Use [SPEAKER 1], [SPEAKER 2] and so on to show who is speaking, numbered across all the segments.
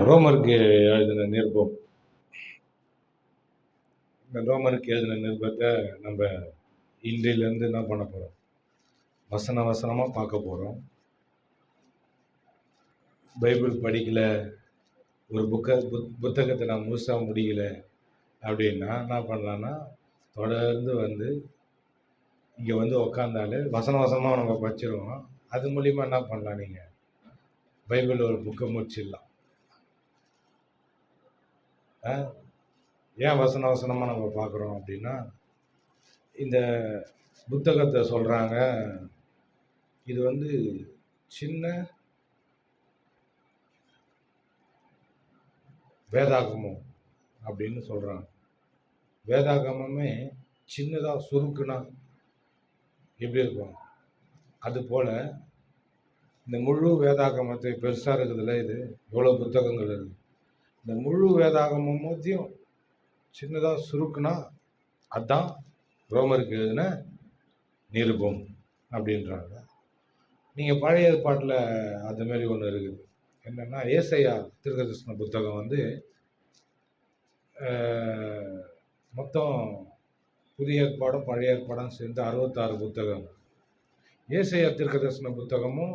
[SPEAKER 1] ரோமருக்கு எழுதின நிருபம். இந்த ரோமருக்கு எழுதின நிருபத்தை நம்ம இன்றையிலேருந்து என்ன பண்ண போகிறோம், வசனமாக பார்க்க போகிறோம். பைபிள் படிக்கல, ஒரு புத்தகத்தை நான் முழுசாக முடியல அப்படின்னா என்ன பண்ணலான்னா, தொடர்ந்து இங்கே உக்காந்தாலே வசனமாக நம்ம படிச்சிருவோம். அது மூலிமா என்ன பண்ணலாம், நீங்கள் பைபிள் ஒரு புக்கை முடிச்சிடலாம். ஏன் வசனமாக நம்ம பார்க்குறோம் அப்படின்னா, இந்த புத்தகத்தை சொல்கிறாங்க, இது சின்ன வேதாகமம் அப்படின்னு சொல்கிறாங்க. வேதாகமே சின்னதாக சுருக்குனா எப்படி இருக்கும், அதுபோல் இந்த முழு வேதாகமத்தை பெருசாக இருக்குதுல்ல, இது எவ்வளோ புத்தகங்கள் இருக்குது, இந்த முழு வேதாகமத்தையும் சின்னதாக சுருக்குனா அதுதான் ரோமருக்கு எழுதின நிருபம் அப்படின்றாங்க. நீங்கள் பழைய ஏற்பாட்டில் அது மாதிரி ஒன்று இருக்குது. என்னென்னா, ஏசாயா தீர்க்கதரிசன புத்தகம் மொத்தம் புதிய ஏற்பாடும் பழைய ஏற்பாடும் சேர்ந்து 66 புத்தகம். ஏசாயா தீர்க்கதரிசன புத்தகமும்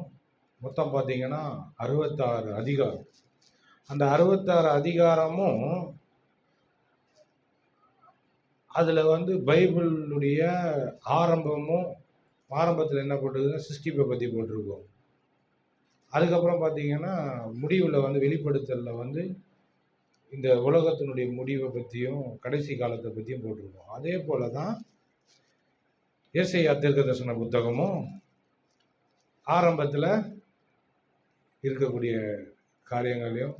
[SPEAKER 1] மொத்தம் பார்த்தீங்கன்னா 66 அதிகாரம். அந்த 66 அதிகாரமும் அதில் பைபிளுடைய ஆரம்பத்தில் என்ன போட்டிருக்குன்னா, சிருஷ்டிப்பை பற்றி போட்டிருக்கோம். அதுக்கப்புறம் பார்த்தீங்கன்னா முடிவில் வெளிப்படுத்தலில் இந்த உலகத்தினுடைய முடிவை பற்றியும் கடைசி காலத்தை பற்றியும் போட்டிருக்கோம். அதே போல தான் ஏசாயா தீர்க்கதரிசன புத்தகமும் ஆரம்பத்தில் இருக்கக்கூடிய காரியங்களையும்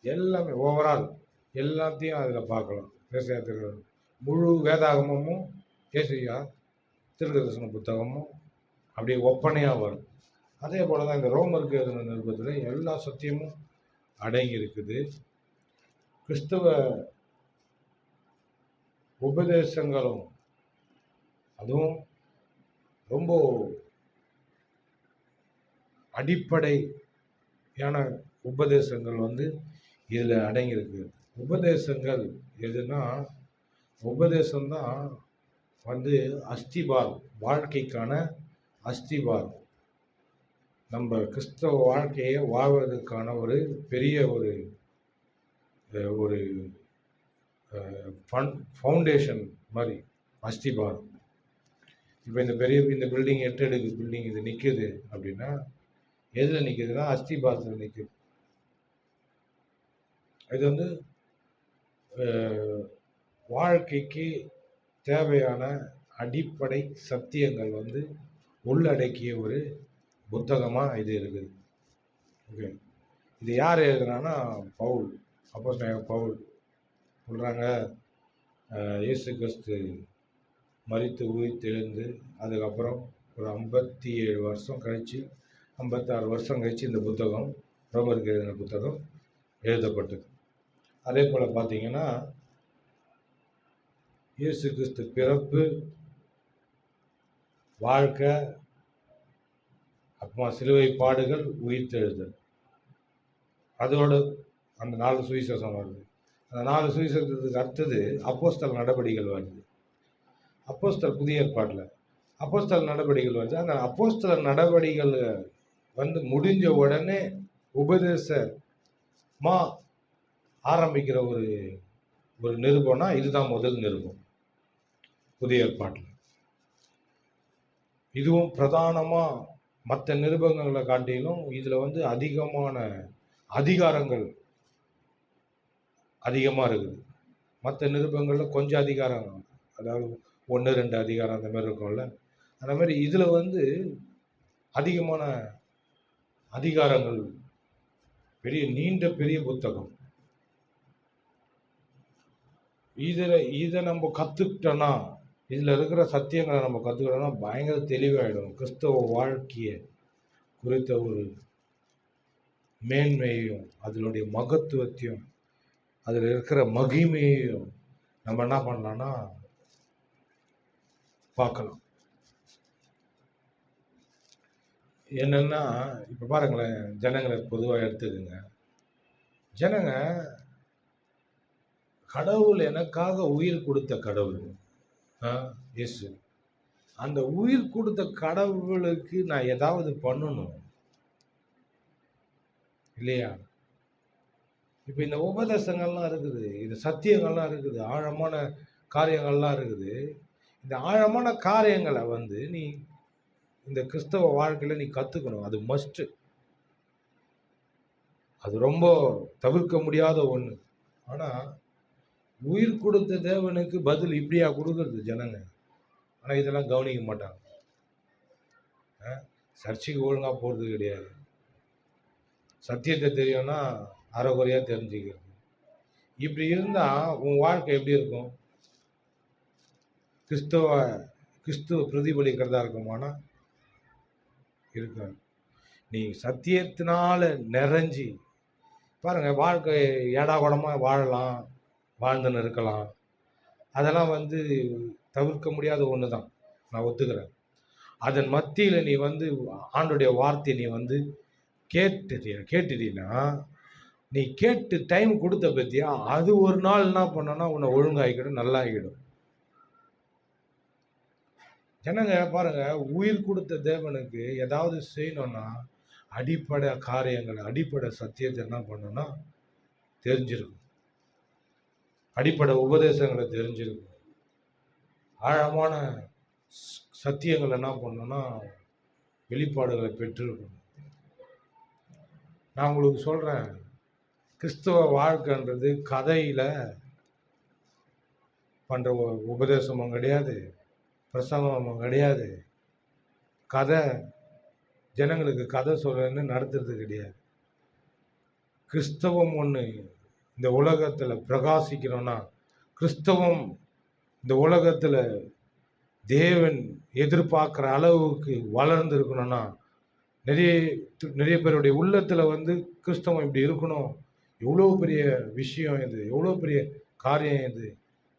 [SPEAKER 1] எல்லாமே ஓவரால் எல்லாத்தையும் அதில் பார்க்கலாம். ஏசாயா தீர்க்கதரிசனம் முழு வேதாகமும் ஏசாயா தீர்க்கதரிசன புத்தகமும் அப்படியே ஒப்பனையாக வரும். அதே போல் தான் இந்த ரோமருக்கு எழுதின நிருபத்தில் எல்லா சத்தியமும் அடங்கி இருக்குது. கிறிஸ்தவ உபதேசங்களும் அதுவும் ரொம்ப அடிப்படையான உபதேசங்கள் இதில் அடங்கியிருக்கு. உபதேசங்கள் எதுனா, உபதேசம்தான் அஸ்திபாரம், வாழ்க்கைக்கான அஸ்திபாரம். நம்ம கிறிஸ்தவ வாழ்க்கையை வாழ்வதற்கான ஒரு பெரிய ஒரு ஃபவுண்டேஷன் மாதிரி அஸ்திபாரம். இப்போ இந்த பில்டிங் 8 அடுக்கு பில்டிங் இது நிற்குது அப்படின்னா எதில் நிற்குதுன்னா அஸ்திபாரத்தில் நிற்குது. இது வாழ்க்கைக்கு தேவையான அடிப்படை சத்தியங்கள் உள்ளடக்கிய ஒரு புத்தகமாக இது இருக்குது. ஓகே, இது யார் எழுதுனான்னா பவுல், அப்போஸ்தலன் பவுல் சொல்கிறாங்க, இயேசு கிறிஸ்து மரித்து உயிர்த்தெழுந்து அதுக்கப்புறம் ஒரு 57 வருஷம் கழித்து 56 வருஷம் கழித்து இந்த புத்தகம், ரோமருக்கு எழுதின புத்தகம் எழுதப்பட்டது. அதே போல் பார்த்தீங்கன்னா இயேசு கிறிஸ்து பிறப்பு, வாழ்க்கை, அப்புறமா சிலுவை பாடுகள், உயிர்த்தெழுதல், அதோடு அந்த 4 சுவிசேஷம் வருது. அந்த 4 சுவிசேஷத்துக்கு அடுத்தது அப்போஸ்தல நடவடிக்கைகள் வருது. அப்போஸ்தல புதிய ஏற்பாட்டில் அப்போஸ்தல நடவடிக்கைகள் வருது. அந்த அப்போஸ்தல நடவடிக்கைகள் முடிஞ்ச உடனே உபதேசமா ஆரம்பிக்கிற ஒரு நிருபம்னா இதுதான் முதல் நிருபம் புதிய ஏற்பாட்டில். இதுவும் பிரதானமாக மற்ற நிருபங்களை காட்டிலும் இதில் அதிகமான அதிகாரங்கள் அதிகமாக இருக்குது. மற்ற நிருபங்களில் கொஞ்சம் அதிகாரம், அதாவது 1-2 அதிகாரம் அந்த மாதிரி இருக்கும்ல, அந்த மாதிரி இதில் அதிகமான அதிகாரங்கள், நீண்ட பெரிய புத்தகம். இதை நம்ம கற்றுக்கிட்டோன்னா, இதில் இருக்கிற சத்தியங்களை நம்ம கற்றுக்கிட்டோன்னா பயங்கர தெளிவாயிடும். கிறிஸ்தவ வாழ்க்கையை குறித்த ஒரு மேன்மையையும் அதனுடைய மகத்துவத்தையும் அதில் இருக்கிற மகிமையையும் நம்ம என்ன பண்ணலான்னா பார்க்கலாம். என்னென்னா இப்போ பாருங்களேன், ஜனங்களை பொதுவாக எடுத்துக்குங்க. ஜனங்க, கடவுள் எனக்காக உயிர் கொடுத்த கடவுள் இயேசு. அந்த உயிர் கொடுத்த கடவுளுக்கு நான் ஏதாவது பண்ணணும் இல்லையா? இப்ப இந்த உபதேசங்கள்லாம் இருக்குது, இந்த சத்தியங்கள்லாம் இருக்குது, ஆழமான காரியங்கள்லாம் இருக்குது. இந்த ஆழமான காரியங்களை நீ இந்த கிறிஸ்தவ வாழ்க்கையில நீ கத்துக்கணும். அது மஸ்ட். அது ரொம்ப தவிர்க்க முடியாத ஒண்ணு. ஆனா உயிர் கொடுத்த தேவனுக்கு பதில் இப்படியா கொடுக்கறது ஜனங்க? ஆனா இதெல்லாம் கவனிக்க மாட்டாங்க. சர்ச்சைக்கு ஒழுங்கா போறது கிடையாது. சத்தியத்தை தெரியும்னா அரைகுறையா தெரிஞ்சுக்கிறது. இப்படி இருந்தா உன் வாழ்க்கை எப்படி இருக்கும்? கிறிஸ்துவ பிரதிபலிக்கிறதா இருக்குமானா இருக்காது. நீ சத்தியத்தினால நிறைஞ்சி பாருங்க, வாழ்க்கை ஏடாகூடமா வாழலாம், வாழ்ந்துன்னு இருக்கலாம். அதெல்லாம் தவிர்க்க முடியாத ஒன்று தான், நான் ஒத்துக்கிறேன். அதன் மத்தியில் நீ ஆண்டுடைய வார்த்தையை நீ கேட்டுட்டீன்னா, நீ கேட்டு டைம் கொடுத்த பத்தியா, அது ஒரு நாள் என்ன பண்ணனா உன்னை ஒழுங்காகிடும், நல்லா ஆகிடும். ஜனங்க பாருங்க, உயிர் கொடுத்த தேவனுக்கு ஏதாவது செய்யணும்னா அடிப்படை காரியங்களை, அடிப்படை சத்தியத்தை என்ன பண்ணணும்னா தெரிஞ்சிருக்கும். அடிப்படை உபதேசங்களை தெரிஞ்சிருக்கும். ஆழமான சத்தியங்கள் என்ன பண்ணணும்னா வெளிப்பாடுகளை பெற்றிருக்கணும். நான் உங்களுக்கு சொல்றேன், கிறிஸ்தவ வாழ்க்கைன்றது கதையில பண்ற உபதேசமும் கிடையாது, பிரசங்கமும் கிடையாது. கதை ஜனங்களுக்கு கதை சொல்றேன்னு நடத்துறது கிடையாது. கிறிஸ்தவம் ஒன்று இந்த உலகத்துல பிரகாசிக்கணும்னா, கிறிஸ்தவம் இந்த உலகத்துல தேவன் எதிர்பார்க்குற அளவுக்கு வளர்ந்து இருக்கணும்னா, நிறைய பேருடைய உள்ளத்துல கிறிஸ்தவம் இப்படி இருக்கணும். எவ்வளோ பெரிய விஷயம் இது, எவ்வளோ பெரிய காரியம் இது.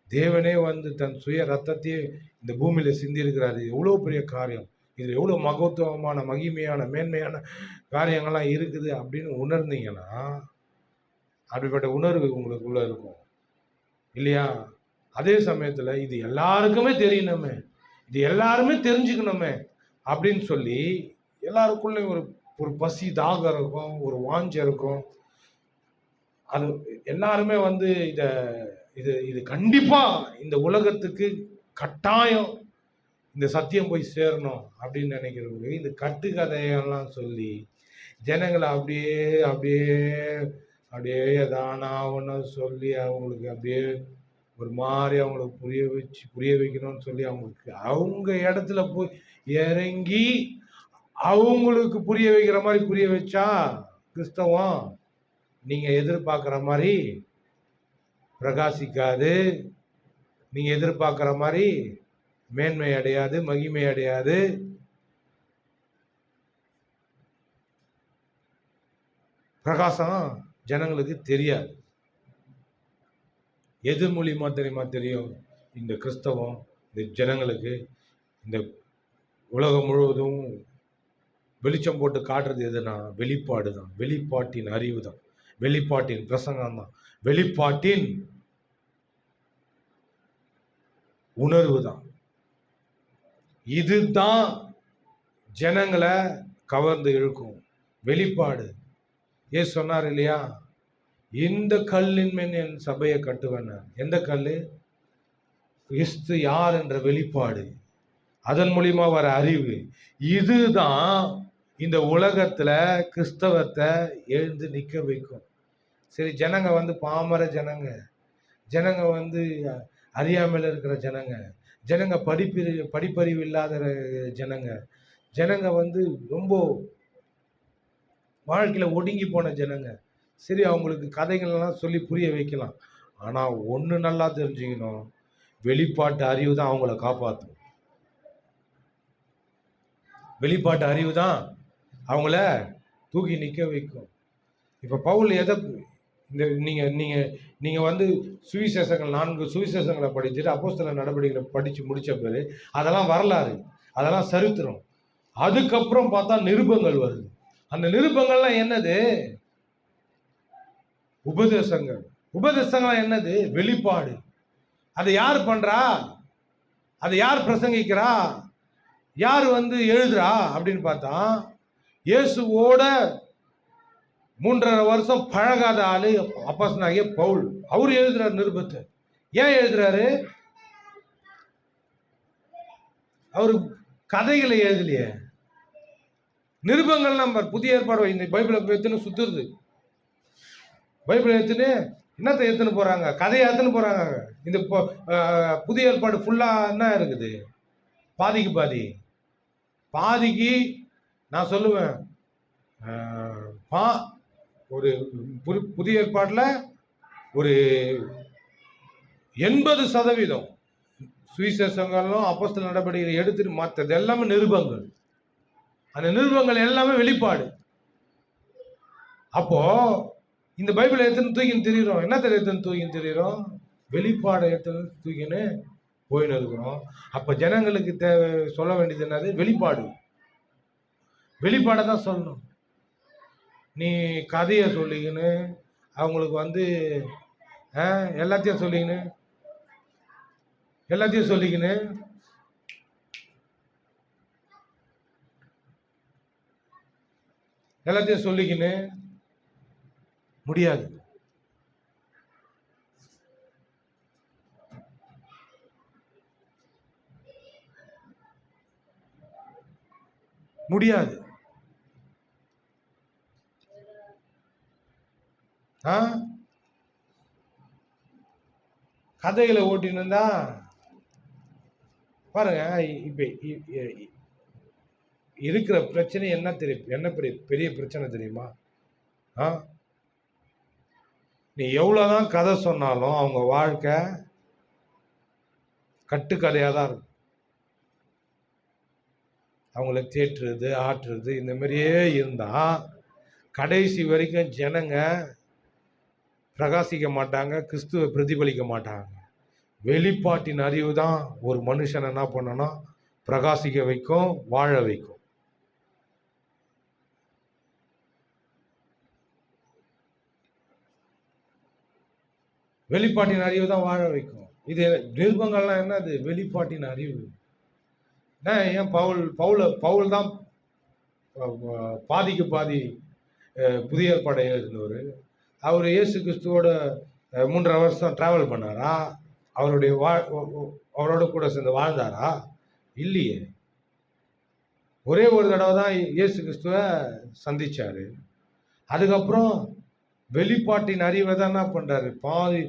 [SPEAKER 1] தேவனே தன் சுய ரத்தத்தையே இந்த பூமியில சிந்தி இருக்கிறாரு. எவ்வளோ பெரிய காரியம் இது, எவ்வளோ மகத்துவமான, மகிமையான, மேன்மையான காரியங்கள்லாம் இருக்குது அப்படின்னு உணர்ந்தீங்கன்னா, அப்படிப்பட்ட உணர்வு உங்களுக்குள்ள இருக்கும் இல்லையா? அதே சமயத்துல இது எல்லாருக்குமே தெரியணுமே, இது எல்லாருமே தெரிஞ்சுக்கணுமே அப்படின்னு சொல்லி எல்லாருக்குள்ளேயும் ஒரு பசி, தாகம் இருக்கும், ஒரு வாஞ்சை இருக்கும். அது எல்லாருமே இத இது இது கண்டிப்பா இந்த உலகத்துக்கு கட்டாயம் இந்த சத்தியம் போய் சேரணும் அப்படின்னு நினைக்கிறவங்க இந்த கட்டுக்கதையெல்லாம் சொல்லி ஜனங்களை அப்படியே அப்படியே அப்படியே எதானா ஒன்று சொல்லி அவங்களுக்கு அப்படியே ஒரு மாதிரி அவங்களுக்கு புரிய வைக்கணும்னு சொல்லி அவங்க இடத்துல போய் இறங்கி அவங்களுக்கு புரிய வைக்கிற மாதிரி புரிய வச்சா கிறிஸ்தவம் நீங்க எதிர்பார்க்குற மாதிரி பிரகாசிக்காது. நீங்க எதிர்பார்க்குற மாதிரி மேன்மை அடையாது, மகிமை அடையாது. பிரகாசம் ஜனங்களுக்கு தெரியாது. எது மூலியமா தெரியும்? இந்த கிறிஸ்தவம் இந்த ஜனங்களுக்கு இந்த உலகம் முழுவதும் வெளிச்சம் போட்டு காட்டுறது எதுனா வெளிப்பாடு தான், வெளிப்பாட்டின் அறிவு தான், வெளிப்பாட்டின் பிரசங்கம் தான், வெளிப்பாட்டின் உணர்வு தான். இதுதான் ஜனங்களை கவர்ந்து இழுக்கும். வெளிப்பாடு. ஏன் சொன்னார் இல்லையா, இந்த கல்லின் மேல் என் சபையை கட்டுவேன். எந்த கல்லு? கிறிஸ்து யார் என்ற வெளிப்பாடு, அதன் மூலியமா வர அறிவு. இதுதான் இந்த உலகத்துல கிறிஸ்தவத்தை எழுந்து நிக்க வைக்கும். சரி, ஜனங்க பாமர ஜனங்க அறியாமையில் இருக்கிற ஜனங்க படிப்பறிவு இல்லாத ஜனங்க ரொம்ப வாழ்க்கையில ஒடுங்கி போன ஜனங்க. சரி, அவங்களுக்கு கதைகள்லாம் சொல்லி புரிய வைக்கலாம். ஆனா ஒண்ணு நல்லா தெரிஞ்சுக்கணும், வெளிப்பாட்டு அறிவு தான் அவங்கள காப்பாற்றும். வெளிப்பாட்டு அறிவு தான் அவங்கள தூக்கி நிக்க வைக்கும். இப்ப பவுல் எதை நீங்க நீங்க நீங்க சுவிசேஷங்கள் 4 சுவிசேஷங்களை படிச்சுட்டு அப்போஸ்தலர் நடவடிக்கைகளை படிச்சு முடிச்ச பிறகு அதெல்லாம் வரலாறு, அதெல்லாம் சரித்திரம். அதுக்கப்புறம் பார்த்தா நிருபங்கள் வருது. அந்த நிருபங்கள்லாம் என்னது? உபதேசங்கள். உபதேசங்கள் என்னது? வெளிப்பாடு. அதை யார் பண்றா? அதை யார் பிரசங்கிக்கிறா? யார் எழுதுறா அப்படின்னு பார்த்தா, இயேசுவோட 3.5 வருஷம் பழகாத ஆளு அப்போஸ்தலனாகிய பவுல். அவர் எழுதுறாரு நிருபத்தை. ஏன் எழுதுறாரு? அவரு கதைகளை எழுதலையே, நிருபங்கள். நம்பர் புதிய ஏற்பாடு இந்த பைபிளை எடுத்துன்னு சுத்துறது. பைபிளை எடுத்துன்னு என்னத்தை எடுத்துன்னு போறாங்க? கதையை எடுத்துன்னு போறாங்க. இந்த புதிய ஏற்பாடு ஃபுல்லா என்ன இருக்குது? பாதிக்கு பாதி. பாதிக்கு நான் சொல்லுவேன், ஒரு புதிய ஏற்பாட்டில் ஒரு 80% சுவிசேஷங்களும் அப்போஸ்தலர் நடவடிக்கைகளை எடுத்துட்டு மற்றது எல்லாமே நிருபங்கள். அந்த நிருபங்கள் எல்லாமே வெளிப்பாடு. அப்போ இந்த பைபிளை எடுத்துன்னு தூக்கின்னு தெரியுறோம். என்னத்தை எடுத்துன்னு தூக்கின்னு தெரியுறோம்? வெளிப்பாடை எடுத்துன்னு தூக்கின்னு போயின்னு இருக்கிறோம். அப்போ ஜனங்களுக்கு சொல்ல வேண்டியது என்னது? வெளிப்பாடு. வெளிப்பாடை தான் சொல்லணும். நீ கதையை சொல்லிக்கின்னு அவங்களுக்கு எல்லாத்தையும் சொல்லிக்கின்னு முடியாது. முடியாது. கதைகளை ஓட்டின்னு இருந்தா பாருங்க. இப்ப இருக்கிற பிரச்சனை என்ன தெரியும்? என்ன பெரிய பிரச்சனை தெரியுமா? நீ எவ்வளவுதான் கதை சொன்னாலும் அவங்க வாழ்க்கை கட்டுக்கதையா தான் இருக்கும். அவங்கள தேற்றுறது, ஆற்றுறது, இந்த மாதிரியே இருந்தா கடைசி வரைக்கும் ஜனங்க பிரகாசிக்க மாட்டாங்க, கிறிஸ்துவை பிரதிபலிக்க மாட்டாங்க. வெளிப்பாட்டின் அறிவு தான் ஒரு மனுஷனை என்ன பண்ணணும்? பிரகாசிக்க வைக்கும், வாழ வைக்கும். வெளிப்பாட்டின் அறிவு தான் வாழ வைக்கும். இது நிருபங்கள்லாம் என்னது? வெளிப்பாட்டின் அறிவு. ஏன் பவுல் தான் பாதிக்கு பாதி புதிய ஏற்பாடை எழுதினவர். அவர் இயேசு கிறிஸ்துவோட 3.5 வருஷம் டிராவல் பண்ணாரா? அவரோட கூட சேர்ந்து வாழ்ந்தாரா? இல்லையே. ஒரே ஒரு தடவை தான் இயேசு கிறிஸ்துவை சந்திச்சாரு. அதுக்கப்புறம் வெளிப்பாட்டின் அறிவை தான் என்ன பண்றாரு? பாதி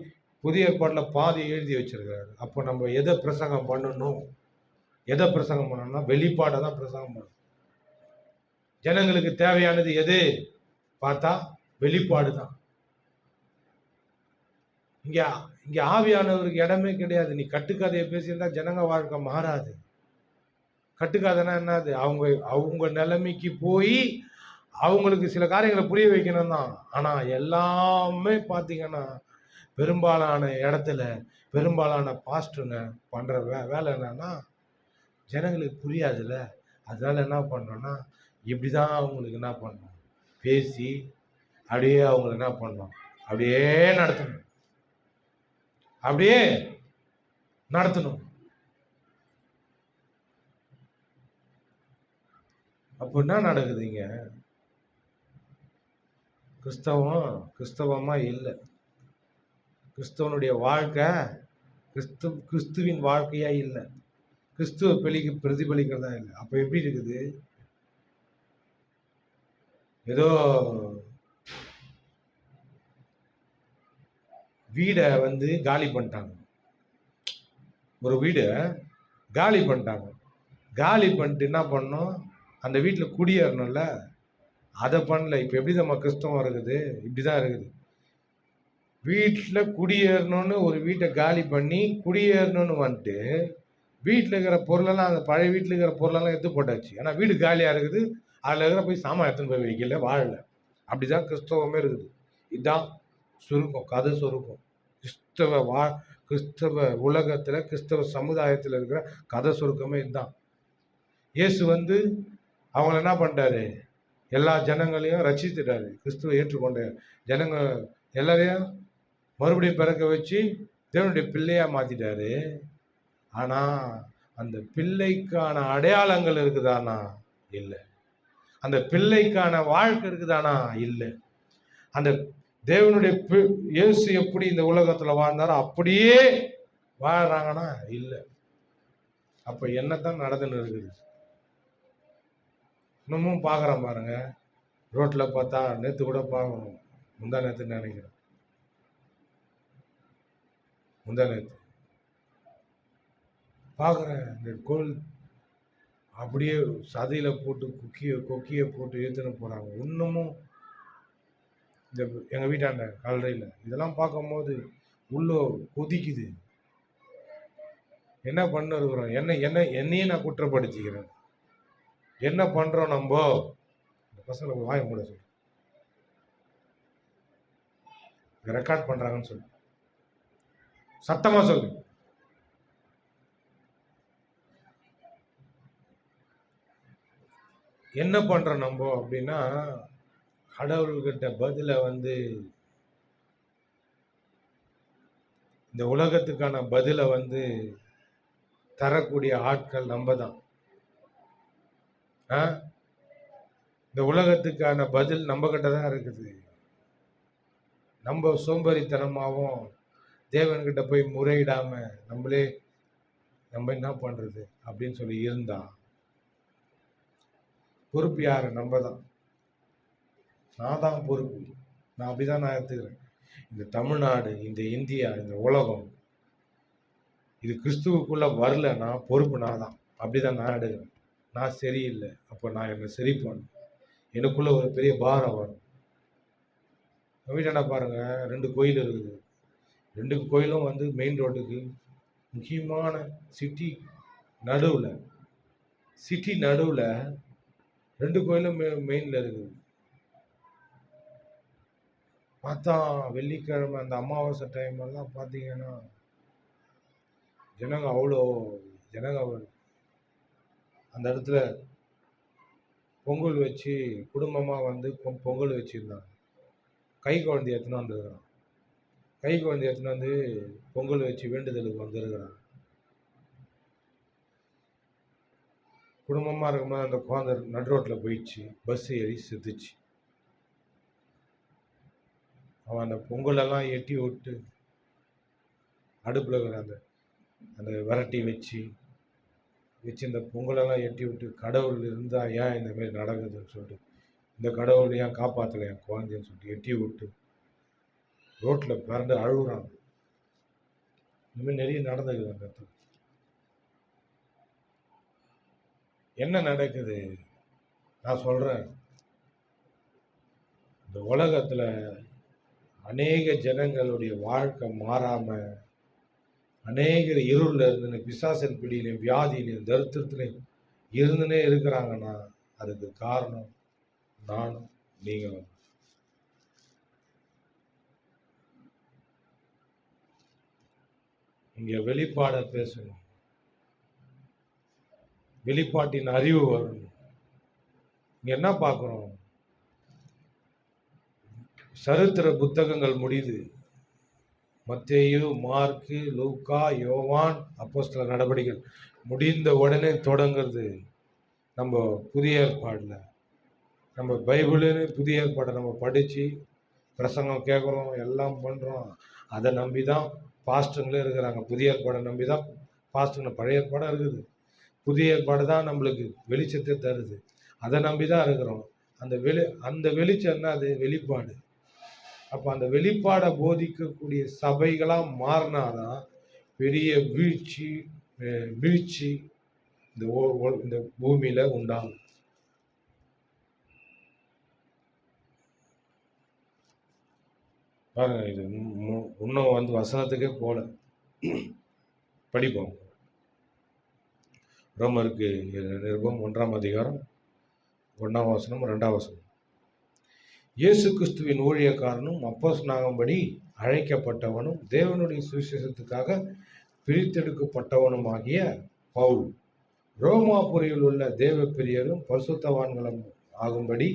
[SPEAKER 1] புதிய ஏற்பாட்டில் பாதி எழுதி வச்சிருக்காரு. அப்போ நம்ம எதை பிரசங்கம் பண்ணணும்? வெளிப்பாடை தான் பிரசங்கம் பண்ணணும். ஜனங்களுக்கு தேவையானது எது பார்த்தா வெளிப்பாடு தான். இங்க ஆவியானவருக்கு இடமே கிடையாது. நீ கட்டுக்கதையை பேசியிருந்தா ஜனங்க வாழ்க்கை மாறாது. கட்டுக்கதைன்னா என்னது? அவங்க நிலைமைக்கு போய் அவங்களுக்கு சில காரியங்களை புரிய வைக்கணும் தான். ஆனா எல்லாமே பார்த்தீங்கன்னா பெரும்பாலான இடத்துல பெரும்பாலான பாஸ்டருங்க பண்ற வேலை என்னன்னா, ஜனங்களுக்கு புரியாதுல்ல. அதனால என்ன பண்ணோம்னா, இப்படிதான் அவங்களுக்கு என்ன பண்ணணும்? பேசி அப்படியே அவங்களை என்ன பண்ணணும்? அப்படியே நடத்தணும். அப்போ என்ன நடக்குதுங்க? கிறிஸ்தவமா இல்லை. கிறிஸ்தவனுடைய வாழ்க்கை கிறிஸ்துவின் வாழ்க்கையா இல்லை. கிறிஸ்துவ பிரதிபலிக்கிறதா இல்லை. அப்ப எப்படி இருக்குது? ஏதோ வீடை காலி பண்ணிட்டாங்க. ஒரு வீடை காலி பண்ணிட்டாங்க. காலி பண்ணிட்டு என்ன பண்ணோம்? அந்த வீட்டில் குடியேறணும்ல, அதை பண்ணல. இப்போ எப்படி நம்ம கிறிஸ்தவம் இருக்குது? இப்படிதான் இருக்குது. வீட்டில் குடியேறணும்னு ஒரு வீட்டை காலி பண்ணி குடியேறணும்னு வந்துட்டு வீட்டில் இருக்கிற பொருளெல்லாம், அந்த பழைய வீட்டில் இருக்கிற பொருளெல்லாம் எடுத்து போட்டாச்சு. ஏன்னா வீடு காலியாக இருக்குது. அதில் இருக்கிற போய் சாமான் எடுத்துன்னு போய் வைக்கல, வாழலை. அப்படிதான் கிறிஸ்தவமே இருக்குது. இதுதான் சுருக்கம், கதை சுருக்கம். கிறிஸ்தவ உலகத்தில், கிறிஸ்தவ சமுதாயத்தில் இருக்கிற கதை சுருக்கமே இதுதான். இயேசு அவங்கள என்ன பண்ணிட்டாரு? எல்லா ஜனங்களையும் ரட்சித்துட்டாரு. கிறிஸ்துவை ஏற்றுக்கொண்ட ஜனங்க எல்லாரையும் மறுபடியும் பிறக்க வச்சு தேவனுடைய பிள்ளையா மாத்திட்டாரு. ஆனா அந்த பிள்ளைக்கான அடையாளங்கள் இருக்குதானா? இல்லை. அந்த பிள்ளைக்கான வாழ்க்கை இருக்குதானா? இல்லை. அந்த தேவனுடைய இயேசு எப்படி இந்த உலகத்துல வாழ்ந்தாரோ அப்படியே வாழ்றாங்கன்னா இல்லை. அப்ப என்னத்தான் நடந்துன்னு இருக்குது? இன்னமும் பாக்குறேன் பாருங்க, ரோட்ல பார்த்தா, நேத்து கூட பார்க்கணும், முந்தா நேத்துன்னு நினைக்கிறேன், முந்தா நேத்து பார்க்குறேன், இந்த கோல் அப்படியே சதையில போட்டு கொக்கிய போட்டு ஏற்றுன்னு போறாங்க. இன்னமும் இந்த எங்க வீட்டாண்ட கல்லறையில் இதெல்லாம் பார்க்கும்போது உள்ள கொதிக்குது. என்ன பண்ண இருக்கிறோம்? என்னையே நான் குற்றப்படுத்திக்கிறேன். என்ன பண்றோம் நம்ம? இந்த பசங்களை வாய மூட சொல்லு, ரெக்கார்ட் பண்றாங்கன்னு சொல்லு, சத்தமா சொல்லு. என்ன பண்றோம் நம்ம அப்படின்னா, கடவுள்கிட்ட பதில இந்த உலகத்துக்கான பதில தரக்கூடிய ஆட்கள் நம்ம தான். இந்த உலகத்துக்கான பதில் நம்ம கிட்ட தான் இருக்குது. நம்ம சோம்பேறித்தனமாகவும் தேவன்கிட்ட போய் முறையிடாம நம்ம என்ன பண்றது அப்படின்னு சொல்லி இருந்தா பொறுப்பு யாரு? நம்ம தான். நான் தான் பொறுப்பு. நான் அப்படிதான் நான் எடுத்துக்கிறேன். இந்த தமிழ்நாடு, இந்த இந்தியா, இந்த உலகம் இது கிறிஸ்துவுக்குள்ள வரலன்னா பொறுப்பு நான் தான். அப்படிதான் நான் எடுக்கிறேன். நான் சரியில்லை, அப்போ நான் என்னை சரி பண்ணணும். எனக்குள்ள ஒரு பெரிய பாரம் வரும். வீட்டாண்ட பாருங்க, 2 கோயில் இருக்குது. 2 கோயிலும் மெயின் ரோட்டுக்கு முக்கியமான சிட்டி நடுவில் 2 கோயிலும் மெயின்ல இருக்குது. பார்த்தா வெள்ளிக்கிழமை அந்த அமாவாசை டைம் எல்லாம் பார்த்தீங்கன்னா ஜனங்க அவ்வளோ ஜனங்க அந்த இடத்துல பொங்கல் வச்சு குடும்பமாக பொங்கல் வச்சுருந்தாங்க. கை குழந்தை எடுத்துன்னு வந்துருக்கிறான். கை குழந்தை எடுத்துன்னு பொங்கல் வச்சு வேண்டுதலுக்கு வந்துருக்கிறான். குடும்பமாக இருக்கும்போது அந்த குழந்தை நடு ரோட்டில் போயிடுச்சு, பஸ் ஏறி செத்துச்சு. அவன் அந்த பொங்கலெல்லாம் எட்டி விட்டு அடுப்பில் அந்த விரட்டி வச்சு இந்த பொங்கலெல்லாம் எட்டி விட்டு, கடவுள் இருந்தால் ஏன் இந்த மாதிரி நடக்குதுன்னு சொல்லிட்டு, இந்த கடவுள் ஏன் காப்பாற்றலை என் குழந்தைன்னு சொல்லிட்டு எட்டி விட்டு ரோட்டில் பிறண்டு அழுகுறாங்க. இந்த மாதிரி நிறைய நடந்தது. அந்த இடத்துல என்ன நடக்குது? நான் சொல்றேன், இந்த உலகத்துல அநேக ஜனங்களுடைய வாழ்க்கை மாறாம, அநேகர் இருள்ல இருந்து பிசாசின் பிடியிலையும் வியாதியிலையும் தரித்திரத்திலையும் இருந்துனே இருக்கிறாங்கன்னா அதுக்கு காரணம் நானும் நீங்களும். இங்க வெளிப்பாட பேசணும், வெளிப்பாட்டின் அறிவு வரணும். இங்க என்ன பார்க்கிறோம்? சரித்திர புத்தகங்கள் முடியுது. மத்தேயு, மார்க்கு, லூக்கா, யோவான், அப்போஸ்தலர் நடவடிக்கைகள் முடிந்த உடனே தொடங்குறது நம்ம புதிய ஏற்பாடுல. நம்ம பைபிள்னு புதிய ஏற்பாடை நம்ம படிச்சு பிரசங்கம் கேட்குறோம், எல்லாம் பண்றோம். அதை நம்பி தான் பாஸ்டங்களே இருக்கிறாங்க. புதிய ஏற்பாடை நம்பி தான் பாஸ்டங்க. பழைய ஏற்பாடாக இருக்குது, புதிய ஏற்பாடு தான் நம்மளுக்கு வெளிச்சத்தை தருது. அதை நம்பி தான் இருக்கிறோம். அந்த வெளிச்சம் என்ன? அது வெளிப்பாடு. அப்போ அந்த வெளிப்பாடை போதிக்கக்கூடிய சபைகளாக மாறினாதான் பெரிய வீழ்ச்சி இந்த பூமியில உண்டாகும். பாருங்க, இது இன்னும் வசனத்துக்கே போல. படிப்போம். ரோமருக்கு நிருபம் 1ஆம் அதிகாரம் 1ஆம் வசனம் 2ஆம் வசனம். இயேசு கிறிஸ்துவின் ஊழியக்காரனும் அப்போஸ்தலனாகும்படி அழைக்கப்பட்டவனும் தேவனுடைய சுவிசேஷத்துக்காக பிரித்தெடுக்கப்பட்டவனுமாகிய பவுல், ரோமாபுரியில் உள்ள தேவ பிரியரும் பரிசுத்தவான்களும் ஆகும்படி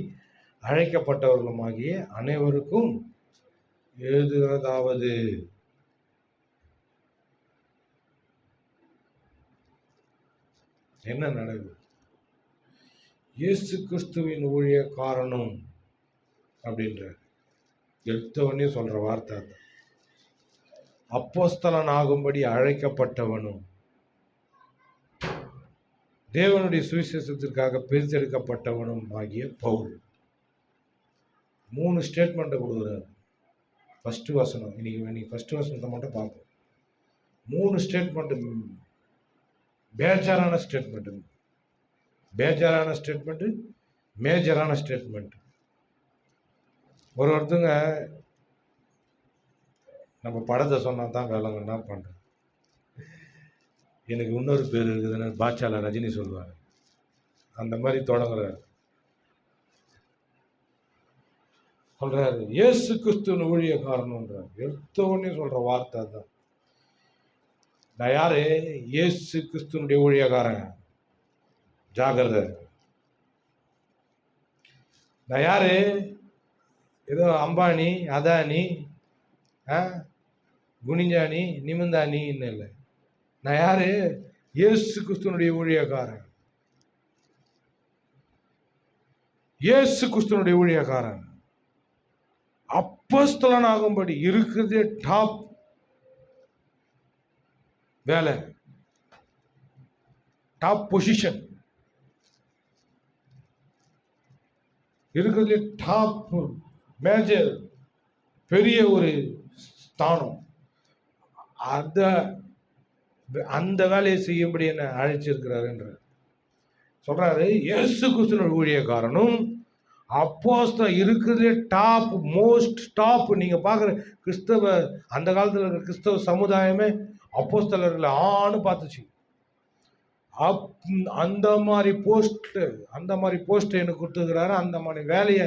[SPEAKER 1] அழைக்கப்பட்டவர்களுமாகிய அனைவருக்கும் எழுதுகிறதாவது, என்ன நடக்குது? இயேசு கிறிஸ்துவின் ஊழியக்காரனும் அப்படின்ற எடுத்தவனே சொல்ற வார்த்தை அது. அப்போஸ்தலன் ஆகும்படி அழைக்கப்பட்டவனும் தேவனுடைய சுவிசேஷத்திற்காக பிரித்தெடுக்கப்பட்டவனும் ஆகிய பவுல். 3 ஸ்டேட்மெண்ட்டை கொடுக்குறாரு. ஃபர்ஸ்ட் வசனம், இன்னைக்கு ஃபர்ஸ்ட் வசனத்தை மட்டும் பார்ப்போம். 3 ஸ்டேட்மெண்ட், பேஜாரான ஸ்டேட்மெண்ட், பேஜாரான ஸ்டேட்மெண்ட், மேஜரான ஸ்டேட்மெண்ட். ஒருத்தங்க நம்ம படத்தை சொன்னா தான் வேலைங்க என்ன பண்றேன். எனக்கு இன்னொரு பேர் இருக்குதுன்னு பாட்சால ரஜினி சொல்லுவாங்க. அந்த மாதிரி தொடங்குறாரு. சொல்றாரு இயேசு கிறிஸ்துவின் ஊழியக்காரன்ன்றார். எடுத்தவொடனே சொல்ற வார்த்தை தான். நான் யாரு? இயேசு கிறிஸ்துவனுடைய ஊழியக்காரன். ஜாகிரதை. நான் யாரு? ஏதோ அம்பானி, அதானி, குனிஞ்சானி, நிமிந்தானின்னு இல்லை. நான் யாரு? இயேசு கிறிஸ்துவனுடைய ஊழியக்காரன். இயேசு கிறிஸ்துவனுடைய ஊழியக்காரன். அப்போஸ்தலன் ஆகும்படி இருக்கிறதே டாப் வேலை, டாப் பொசிஷன், இருக்கிறதே டாப் மேஜர், பெரிய ஒரு ஸ்தானம். அந்த வேலையை செய்யும்படி என்ன அழைச்சிருக்கிறாருன்ற சொல்றாரு. இயேசு கிறிஸ்துவின் ஊழியக்காரனும் அப்போஸ்தலன் இருக்கிறதே டாப், மோஸ்ட் டாப். நீங்க பாக்குற கிறிஸ்தவ, அந்த காலத்துல இருக்கிற கிறிஸ்தவ சமுதாயமே அப்போஸ்தலர்களை ஆன்னு பார்த்துச்சு. அந்த மாதிரி போஸ்ட் எனக்கு கொடுத்துருக்கிறாரு, அந்த மாதிரி வேலையை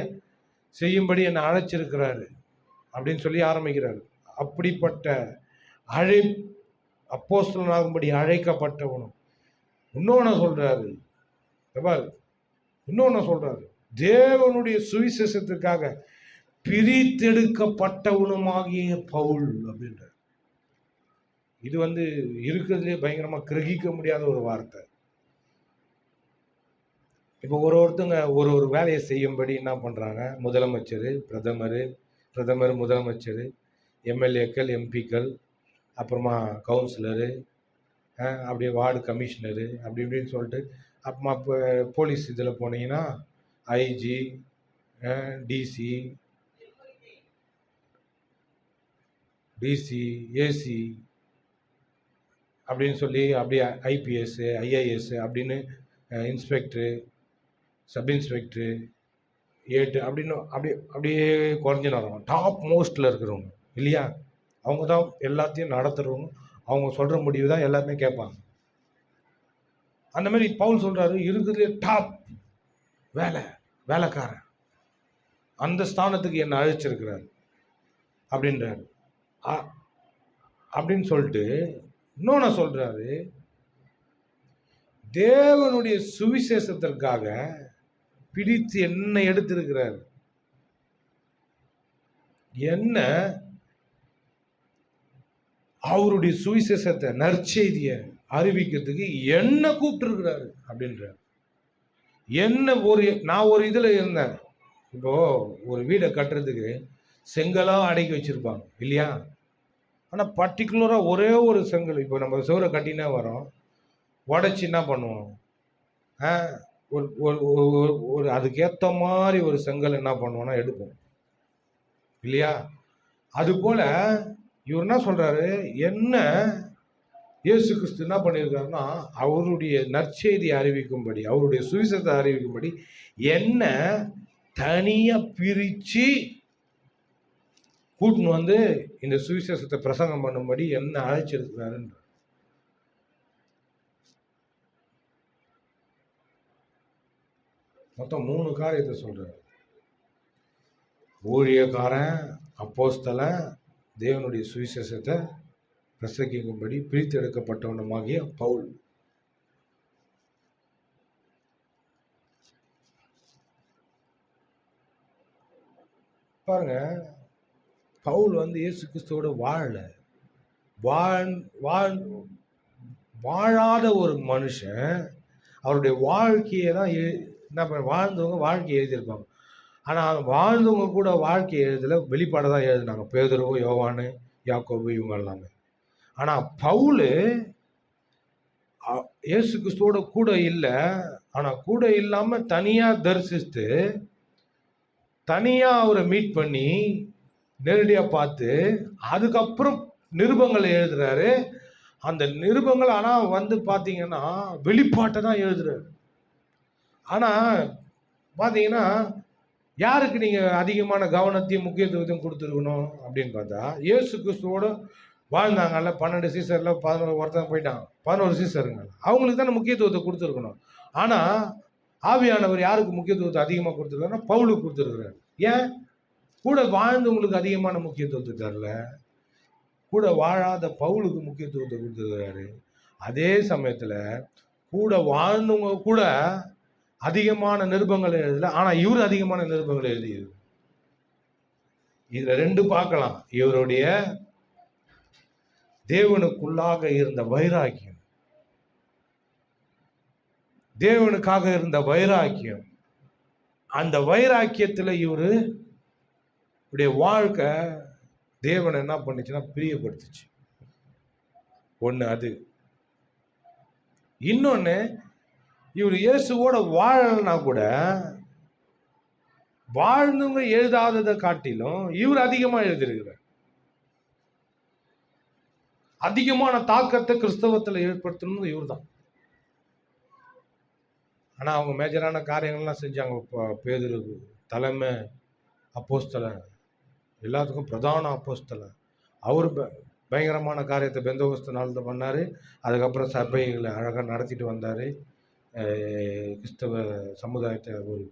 [SPEAKER 1] செய்யும்படி என்னை அழைச்சிருக்கிறாரு அப்படின்னு சொல்லி ஆரம்பிக்கிறாரு. அப்படிப்பட்ட அப்போஸ்தலன் ஆகும்படி அழைக்கப்பட்டவனும். இன்னொன்னு சொல்றாரு, தேவனுடைய சுவிசேஷத்துக்காக பிரித்தெடுக்கப்பட்டவனுமாகிய பவுல் அப்படின்ற. இது இருக்கிறதுலே பயங்கரமா கிரகிக்க முடியாத ஒரு வார்த்தை. இப்போ ஒருத்தங்க ஒரு வேலையை செய்யும்படி என்ன பண்றாங்க? முதலமைச்சர், பிரதமர், முதலமைச்சர், எம்எல்ஏக்கள், எம்பிக்கள், அப்புறமா கவுன்சிலரு, அப்படியே வார்டு கமிஷனரு, அப்படி இப்படின்னு சொல்லிட்டு, அப்புறமா இப்போ போலீஸ் இதில் போனீங்கன்னா ஐஜி, டிசி, ஏசி அப்படின்னு சொல்லி, அப்படியே ஐபிஎஸ், ஐஏஎஸ் அப்படின்னு, இன்ஸ்பெக்டரு, சப் இன்ஸ்பெக்டரு, அப்படின்னு அப்படியே குறைஞ்சின்னு வரோம். டாப் மோஸ்ட்ல இருக்கிறவங்க இல்லையா? அவங்க தான் எல்லாத்தையும் நடத்துறவங்க. அவங்க சொல்ற முடிவு தான் எல்லாருமே கேட்பாங்க. அந்த மாதிரி பவுல் சொல்றாரு, இருக்கிறதுலே டாப் வேலைக்காரன், அந்த ஸ்தானத்துக்கு என்ன அழைச்சிருக்கிறாரு அப்படின்றாரு. அப்படின்னு சொல்லிட்டு இன்னொன்னு சொல்றாரு, தேவனுடைய சுவிசேஷத்திற்காக பிடித்து என்ன எடுத்திருக்கிறார். என்ன அவருடைய சுவிசேஷத்தை, நற்செய்தியை அறிவிக்கிறதுக்கு என்ன கூப்பிட்டு இருக்கிறாரு அப்படின்ற. என்ன நான் ஒரு இதுல இருந்தேன். இப்போ ஒரு வீடை கட்டுறதுக்கு செங்கலா அடக்கி வச்சிருப்பாங்க இல்லையா? ஆனா பர்டிகுலரா ஒரே ஒரு செங்கல், இப்போ நம்ம சுவரை கட்டினே வரோம், உடைச்சி என்ன பண்ணுவோம்? ஒரு அதுக்கேற்ற மாதிரி ஒரு செங்கல் என்ன பண்ணுவோம்னா எடுப்போம் இல்லையா? அது போல இவர் என்ன சொல்றாரு, என்ன இயேசு கிறிஸ்து என்ன பண்ணியிருக்காருன்னா, அவருடைய நற்செய்தியை அறிவிக்கும்படி, அவருடைய சுவிசேஷத்தை அறிவிக்கும்படி என்ன தனியா பிரிச்சு கூட்டின்னு இந்த சுவிசேஷத்தை பிரசங்கம் பண்ணும்படி என்ன அழைச்சிருக்கிறாருன்ற. மொத்தம் 3 காரியத்தை சொல்றாரு. ஊழியக்காரன், அப்போஸ்தலன், தேவனுடைய சுவிசேஷத்தை பிரசங்கிக்கும்படி பிரித்தெடுக்கப்பட்டவனுமாகிய பவுல். பாருங்க, பவுல் வந்து இயேசு கிறிஸ்துவோட வாழல. வாழாத ஒரு மனுஷன் அவருடைய வாழ்க்கையை தான் என்ன வாழ்ந்தவங்க வாழ்க்கையை எழுதியிருப்பாங்க. ஆனால் வாழ்ந்தவங்க கூட வாழ்க்கையை எழுதல, வெளிப்பாடை தான் எழுதினாங்க. பேதுரு, யோவானு, யாக்கோபு, இவங்க எல்லாமே. ஆனால் பவுல் இயேசு கிறிஸ்துவோட கூட இல்லை. ஆனால் கூட இல்லாமல் தனியாக தரிசித்து தனியாக அவரை மீட் பண்ணி நேரடியாக பார்த்து அதுக்கப்புறம் நிருபங்களை எழுதுறாரு. அந்த நிருபங்கள் ஆனால் வந்து பார்த்தீங்கன்னா வெளிப்பாட்டை தான் எழுதுறாரு. ஆனால் பார்த்தீங்கன்னா யாருக்கு நீங்கள் அதிகமான கவனத்தையும் முக்கியத்துவத்தையும் கொடுத்துருக்கணும் அப்படின்னு பார்த்தா, இயேசு கிறிஸ்துவோட வாழ்ந்தாங்கல்ல 12 சீசரில் 11 ஒருத்தன் போயிட்டான், 11 சீசருங்க, அவங்களுக்கு தானே முக்கியத்துவத்தை கொடுத்துருக்கணும். ஆனால் ஆவியானவர் யாருக்கு முக்கியத்துவத்தை அதிகமாக கொடுத்துருக்காருன்னா பவுலுக்கு கொடுத்துருக்குறாரு. ஏன்? கூட வாழ்ந்தவங்களுக்கு அதிகமான முக்கியத்துவத்தை தரல, கூட வாழாத பவுலுக்கு முக்கியத்துவத்தை கொடுத்துருக்கிறாரு. அதே சமயத்தில் கூட வாழ்ந்தவங்க கூட அதிகமான நிருபங்கள் எழுதல, ஆனால் இவர் அதிகமான நிருபங்கள் எழுதியது. இதுல ரெண்டு பார்க்கலாம். இவருடைய தேவனுக்குள்ளாக இருந்த வைராக்கியம், தேவனுக்காக இருந்த வைராக்கியம், அந்த வைராக்கியத்தில் இவருடைய வாழ்க்கை தேவனை என்ன பண்ணுச்சுன்னா பிரியப்படுத்துச்சு. ஒன்று அது. இன்னொன்று, இவர் இயேசுவோட வாழலன்னா கூட வாழ்ந்தவங்க எழுதாததை காட்டிலும் இவர் அதிகமாக எழுதியிருக்கிறார். அதிகமான தாக்கத்தை கிறிஸ்தவத்தில் ஏற்படுத்தணும் இவர் தான். ஆனால் அவங்க மேஜரான காரியங்கள்லாம் செஞ்சாங்க. பேதுரு தலைமை அப்போஸ்தலன், எல்லாத்துக்கும் பிரதான அப்போஸ்தலன். அவர் பயங்கரமான காரியத்தை பெந்தகோஸ்து நாளில் பண்ணார். அதுக்கப்புறம் சபைகளை அழகாக நடத்திட்டு வந்தார். கிறிஸ்தவ சமுதாயத்தை ஒரு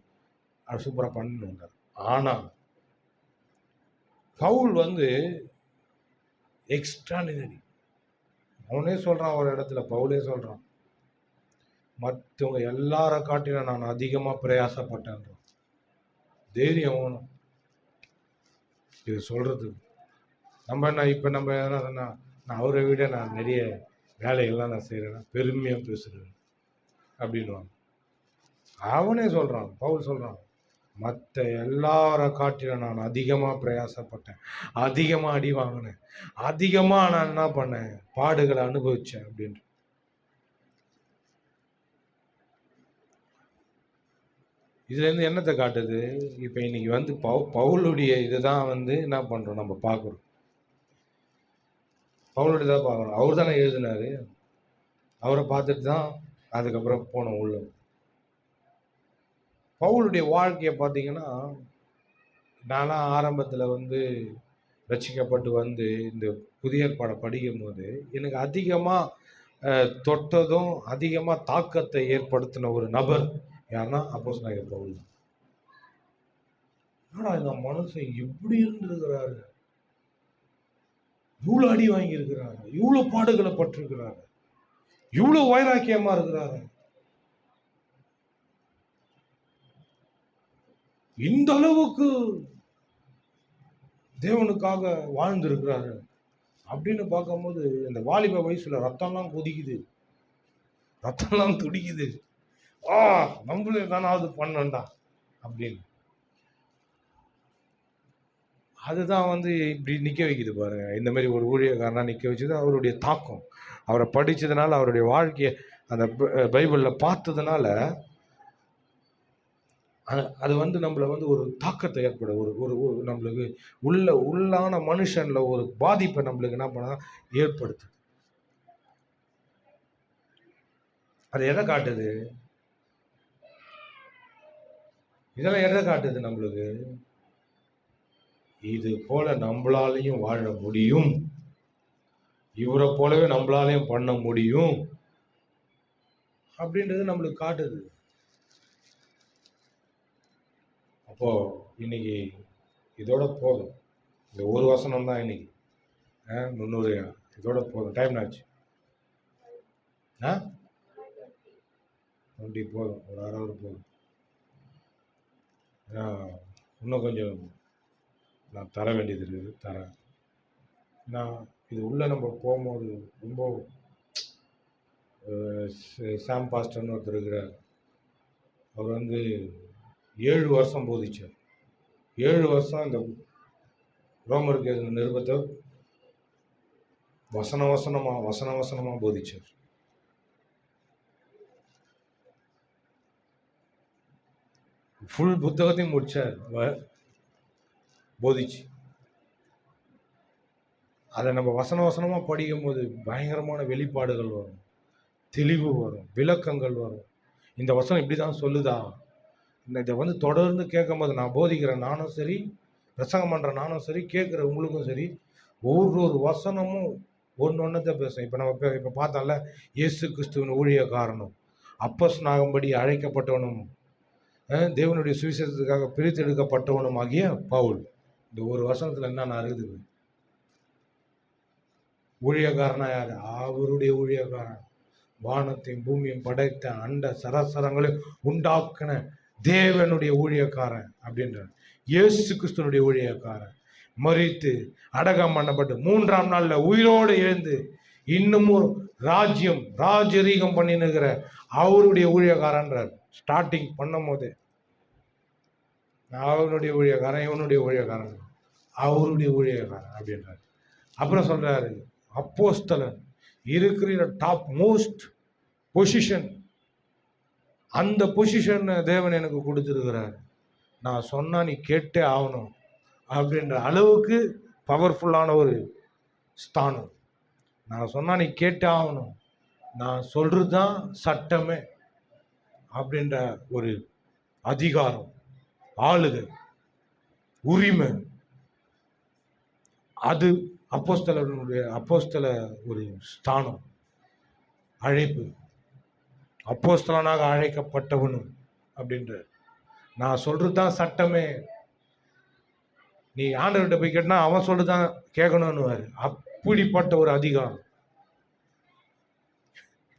[SPEAKER 1] சூப்பராக பண்ணிட்டு வந்தார். ஆனால் பவுல் எக்ஸ்ட்ராடினரி. அவனே சொல்கிறான் ஒரு இடத்துல, பவுலே சொல்கிறான், மற்றவங்க எல்லார காட்டிலும் நான் அதிகமாக பிரயாசப்பட்டேன். தைரியம் வேணும் இது சொல்கிறது. நம்ம என்ன இப்போ நம்ம எதனா நான் அவரை விட நான் நிறைய வேலைகள்லாம் நான் செய்கிறேன்னா பெருமையாக பேசுகிறேன் அப்படின்வாங்க. அவனே சொல்கிறான், பவுல் சொல்கிறான், மற்ற எல்லார காட்டிலும் நான் அதிகமாக பிரயாசப்பட்டேன், அதிகமாக அடி வாங்கினேன், அதிகமாக நான் என்ன பண்ணேன், பாடுகளை அனுபவித்தேன் அப்படின்ட்டு. இதுலேருந்து என்னத்தை காட்டுது? இப்போ இன்னைக்கு பவுலுடைய இதுதான் என்ன பண்ணுறோம், நம்ம பார்க்குறோம். பவுலுடைய தான் பார்க்குறோம். அவர் தானே எழுதினாரு, அவரை பார்த்துட்டு தான் அதுக்கப்புறம் போனோம் உள்ள. பவுலுடைய வாழ்க்கையை பார்த்தீங்கன்னா, நான்லாம் ஆரம்பத்தில் ரட்சிக்கப்பட்டு இந்த புதிய ஏற்பாடை படிக்கும் போது எனக்கு அதிகமாக தொட்டதும் அதிகமாக தாக்கத்தை ஏற்படுத்தின ஒரு நபர் யாருன்னா அப்போஸ்தலனாகிய பவுல் தான். என்னடா இந்த மனுஷன் இப்படி இருந்திருக்கிறாரு, இவ்வளோ அடி வாங்கியிருக்கிறாரு, இவ்வளோ பாடுகளை பட்டிருக்கிறாரு, இவ்வளோ வைராக்கியமா இருக்கிறாரு, இந்த அளவுக்கு தேவனுக்காக வாழ்ந்திருக்கிறாரு அப்படின்னு பார்க்கும்போது இந்த வாலிப வயசுல ரத்தம்லாம் கொதிக்குது, ரத்தம்லாம் துடிக்குது. நம்மளே தானாவது பண்ணண்டா அப்படின்னு. அதுதான் இப்படி நிற்க வைக்குது பாருங்க. இந்த மாதிரி ஒரு ஊழியக்காரனா நிற்க வச்சது அவருடைய தாக்கம். அவரை படித்ததுனால, அவருடைய வாழ்க்கையை அந்த பைபிளில் பார்த்ததுனால அது நம்மளை ஒரு தாக்கத்தை ஏற்பட ஒரு நம்மளுக்கு உள்ளான மனுஷன்ல ஒரு பாதிப்பை நம்மளுக்கு என்ன பண்ண ஏற்படுத்து. அது எதை காட்டுது? இதெல்லாம் எதை காட்டுது நம்மளுக்கு? இது போல நம்மளாலையும் வாழ முடியும், இவரை போலவே நம்மளாலையும் பண்ண முடியும் அப்படின்றது நம்மளுக்கு காட்டுது. அப்போ இன்னைக்கு இதோட போதும். இந்த ஒரு வசனம் தான் இன்னைக்கு 300 இதோட போதும். டைம் ஆச்சு. 20 போதும், ஒரு 1/2 hour போதும். இன்னும் கொஞ்சம் நான் தர வேண்டியது இருக்குது, தரேன். நான் இது உள்ளே நம்ம போகும்போது ரொம்ப சாம் பாஸ்டர்னு ஒருத்தர் இருக்கிறார். அவர் 7 வருஷம் போதிச்சார். 7 வருஷம் இந்த ரோமருக்கு எழுதின நிருபத்தை வசன வசனமாக போதிச்சார். ஃபுல் புத்தகத்தையும் முடிச்சார் போதிச்சு. அதை நம்ம வசனமாக படிக்கும் போது பயங்கரமான வெளிப்பாடுகள் வரும், தெளிவு வரும், விளக்கங்கள் வரும். இந்த வசனம் இப்படி தான் சொல்லுதா? இதை தொடர்ந்து கேட்கும் போது, நான் போதிக்கிற நானும் சரி, பிரசங்கம் பண்ணுற நானும் சரி, கேட்குற உங்களுக்கும் சரி, ஒவ்வொரு வசனமும் ஒன்னொன்னத்தை பேசும். இப்போ பார்த்தோம்ல, இயேசு கிறிஸ்துவின் ஊழியக்காரனும் அப்போஸ்தலனாகும்படி அழைக்கப்பட்டவனும் தேவனுடைய சுவிசேஷத்துக்காக பிரித்தெடுக்கப்பட்டவனும் ஆகிய பவுல். இந்த ஒரு வசனத்தில் என்னென்ன இருக்குது? ஊழியக்காரனா யார்? அவருடைய ஊழியக்காரன். வானத்தையும் பூமியும் படைத்த அண்ட சராசரங்களையும் உண்டாக்குன தேவனுடைய ஊழியக்காரன் அப்படின்றார். இயேசு கிறிஸ்துவனுடைய ஊழியக்காரன், மரித்து அடக்கம் பண்ணப்பட்டு 3ஆம் நாளில் உயிரோடு எழுந்து இன்னமும் ராஜரீகம் பண்ணினுக்கிற அவருடைய ஊழியக்காரன்றார். ஸ்டார்டிங் பண்ணும் போது அவனுடைய ஊழியக்காரன், இவனுடைய ஊழியக்காரன், அவருடைய ஊழியக்காரன் அப்படின்றார். அப்புறம் சொல்றாரு, அப்போஸ்தலன் இருக்கிற டாப் மோஸ்ட் பொசிஷன், அந்த பொசிஷன் தேவன் எனக்கு கொடுத்துருக்கிறார். நான் சொன்னா நீ கேட்டே ஆகணும் அப்படின்ற அளவுக்கு பவர்ஃபுல்லான ஒரு ஸ்தானம். நான் சொன்னா நீ கேட்டே ஆகணும், நான் சொல்றது தான் சட்டமே அப்படின்ற ஒரு அதிகாரம், ஆளுகை, உரிமை, அது அப்போஸ்தல ஒரு ஸ்தானம், அழைப்பு. அப்போஸ்தலனாக அழைக்கப்பட்டவனும் அப்படின்ற, நான் சொல்றது தான் சட்டமே. நீ ஆண்டவர்கிட்ட போய் கேட்டனா அவன் சொல்றதுதான் கேட்கணும்னு. அப்படிப்பட்ட ஒரு அதிகாரம்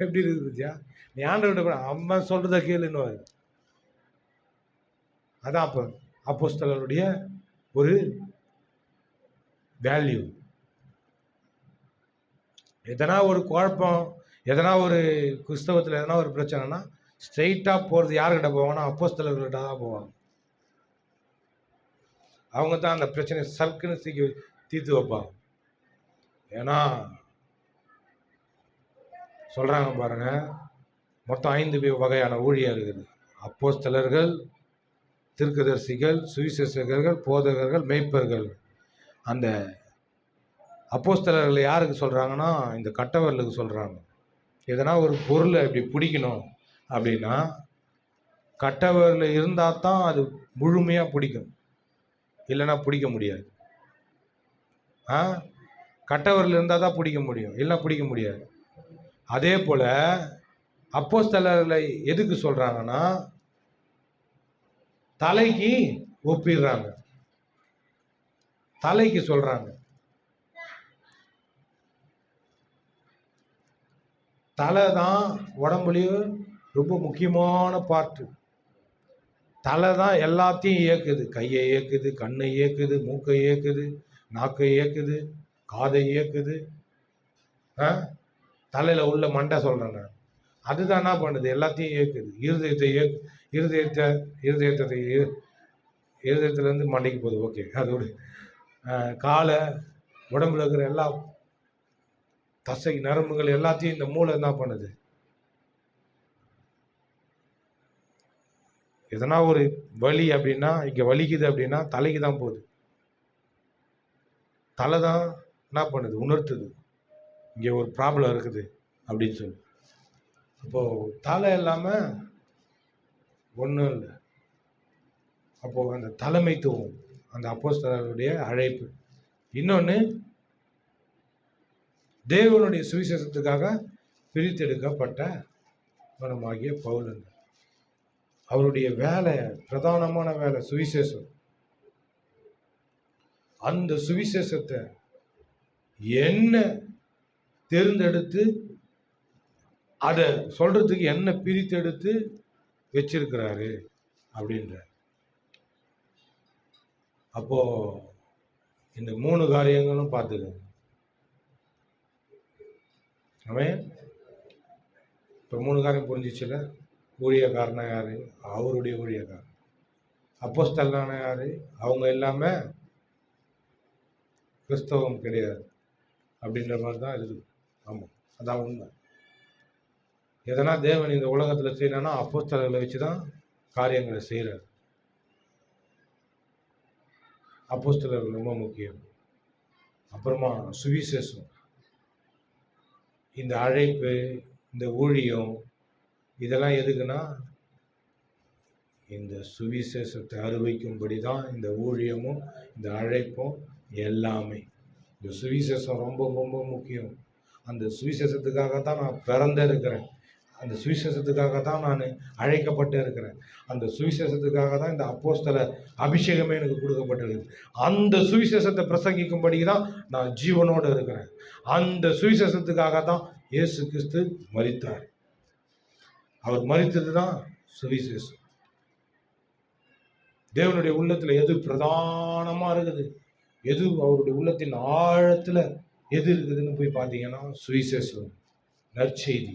[SPEAKER 1] எப்படி இருக்குது? நீ ஆண்டவர்கிட்ட போய் அவன் சொல்றத கேளுன்னு. அதான் அப்ப அப்போஸ்தலருடைய ஒரு வேல்யூ. எதனா ஒரு குழப்பம், எதனா ஒரு கிறிஸ்தவத்தில் எதனா ஒரு பிரச்சனைனா ஸ்ட்ரெயிட்டாக போகிறது யாருக்கிட்ட போவாங்கன்னா அப்போஸ்தலர்கள்கிட்ட தான் போவாங்க. அவங்க தான் அந்த பிரச்சனையை சர்க்குன்னு தீர்த்து வைப்பாங்க. ஏன்னா சொல்கிறாங்க பாருங்க, மொத்தம் 5 வகையான ஊழியர் இருக்குது. அப்போஸ்தலர்கள், தீர்க்கதரிசிகள், சுவிசேஷகர்கள், போதகர்கள், மேய்ப்பர்கள். அந்த அப்போஸ்தலர்கள் யாருக்கு சொல்கிறாங்கன்னா இந்த கட்டவர்களுக்கு சொல்கிறாங்க. எதனா ஒரு பொருளை இப்படி பிடிக்கணும் அப்படின்னா கட்டவரில் இருந்தால் தான் அது முழுமையாக பிடிக்கும், இல்லைன்னா பிடிக்க முடியாது. கட்டவரில் இருந்தால் தான் பிடிக்க முடியும், இல்லைன்னா பிடிக்க முடியாது. அதே போல் அப்போஸ்தலர்களை எதுக்கு சொல்கிறாங்கன்னா தலைக்கு ஒப்பிடுறாங்க, தலைக்கு சொல்கிறாங்க. தலை தான் உடம்புலையும் ரொம்ப முக்கியமான பார்ட்டு. தலை தான் எல்லாத்தையும் இயக்குது. கையை இயக்குது, கண்ணை இயக்குது, மூக்கை இயக்குது, நாக்கை இயக்குது, காதை இயக்குது. தலையில் உள்ள மண்டை சொல்கிறேன் நான், அதுதான் என்ன பண்ணுது? எல்லாத்தையும் இயக்குது. இருதயத்துலேருந்து மண்டைக்கு போகுது. ஓகே, அதோடு காலை, உடம்புல இருக்கிற எல்லா தசை நரம்புகள் எல்லாத்தையும் இந்த மூளை என்ன பண்ணுது? எதனா ஒரு வலி அப்படின்னா, இங்கே வலிக்குது அப்படின்னா தலைக்கு தான் போகுது. தலை தான் என்ன பண்ணுது? உணர்த்துது இங்கே ஒரு ப்ராப்ளம் இருக்குது அப்படின்னு சொல்லி. அப்போது தலை இல்லாமல் ஒன்றும் இல்லை. அப்போது அந்த தலைமைத்துவம், அந்த அப்போஸ்தலருடைய அழைப்பு. இன்னொன்று, தேவனுடைய சுவிசேஷத்துக்காக பிரித்தெடுக்கப்பட்ட மனமாகிய பவுல். அவருடைய வேலை, பிரதானமான வேலை சுவிசேஷம். அந்த சுவிசேஷத்தை என்ன தேர்ந்தெடுத்து அதை சொல்றதுக்கு என்ன பிரித்தெடுத்து வச்சிருக்கிறாரு அப்படின்ற. அப்போ இந்த 3 காரியங்களும் பார்த்துக்கங்க. ஆமென். இப்போ 3 காரியம் புரிஞ்சிச்சுல. ஊழியக்காரனா யாரு? அவருடைய ஊழியக்காரன். அப்போஸ்தலனா யாரு? அவங்க எல்லாமே கிறிஸ்தவம் கிடையாது அப்படின்ற மாதிரி தான் இருக்குது. ஆமாம், அதான் உண்மை. எதனா தேவன் இந்த உலகத்தில் செய்யணும்னா அப்போஸ்தலர்களை வச்சு தான் காரியங்களை செய்கிறார். அப்போஸ்தலர்கள் ரொம்ப முக்கியம். அப்புறமா சுவிசேஷம், இந்த அழைப்பு, இந்த ஊழியம், இதெல்லாம் எதுக்குன்னா இந்த சுவிசேஷத்தை அறிவிக்கும்படி தான் இந்த ஊழியமும் இந்த அழைப்பும் எல்லாமே. இந்த சுவிசேஷம் ரொம்ப ரொம்ப முக்கியம். அந்த சுவிசேஷத்துக்காக தான் நான் பிறந்திருக்கிறேன். அந்த சுவிசேஷத்துக்காக தான் நான் அழைக்கப்பட்டு இருக்கிறேன். அந்த சுவிசேஷத்துக்காக தான் இந்த அப்போஸ்தல அபிஷேகமே எனக்கு கொடுக்கப்பட்டிருக்கு. அந்த சுவிசேஷத்தை பிரசங்கிக்கும்படி தான் நான் ஜீவனோடு இருக்கிறேன். அந்த சுவிசேஷத்துக்காக தான் இயேசு கிறிஸ்து மரித்தார். அவர் மரித்தது தான் சுவிசேஷம். தேவனுடைய உள்ளத்தில் எது பிரதானமா இருக்குது, எது அவருடைய உள்ளத்தின் ஆழத்துல எது இருக்குதுன்னு போய் பார்த்தீங்கன்னா சுவிசேஷம், நற்செய்தி.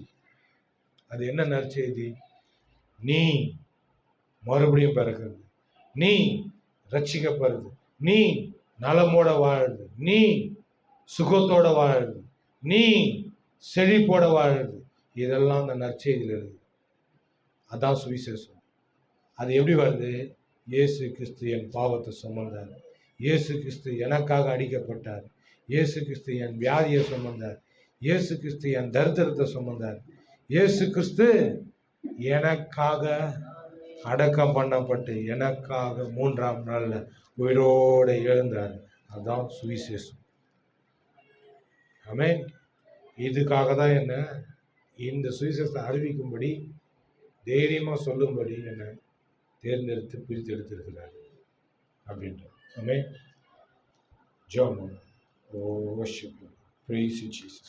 [SPEAKER 1] அது என்ன நற்செய்தி? நீ மறுபடியும் பிறக்கிறது, நீ ரட்சிக்கப்படுறது, நீ நலமோட வாழுது, நீ சுகத்தோட வாழுது, நீ செழிப்போட வாழுது. இதெல்லாம் அந்த நற்செய்தியில் இருக்குது. அதான் சுவிசேஷம். அது எப்படி வருது? இயேசு கிறிஸ்து என் பாவத்தை சுமந்தார், இயேசு கிறிஸ்து எனக்காக அடிக்கப்பட்டார், இயேசு கிறிஸ்து என் வியாதியை சுமந்தார், இயேசு கிறிஸ்து என் தரித்திரத்தை சுமந்தார், இயேசு கிறிஸ்து எனக்காக அடக்கம் பண்ணப்பட்டு எனக்காக 3ஆம் நாள்ல உயிரோடு எழுந்தார். அதான் சுவிசேஷம். ஆமென். இதுக்காக தான் என்ன இந்த சுவிசேஷத்தை அறிவிக்கும்படி, தைரியமா சொல்லும்படி என்ன தேர்ந்தெடுத்து பிரித்து எடுத்திருக்கிறார் அப்படின்ற. ஆமென். ஜெபம். ஓ worship you. Praise you, Jesus.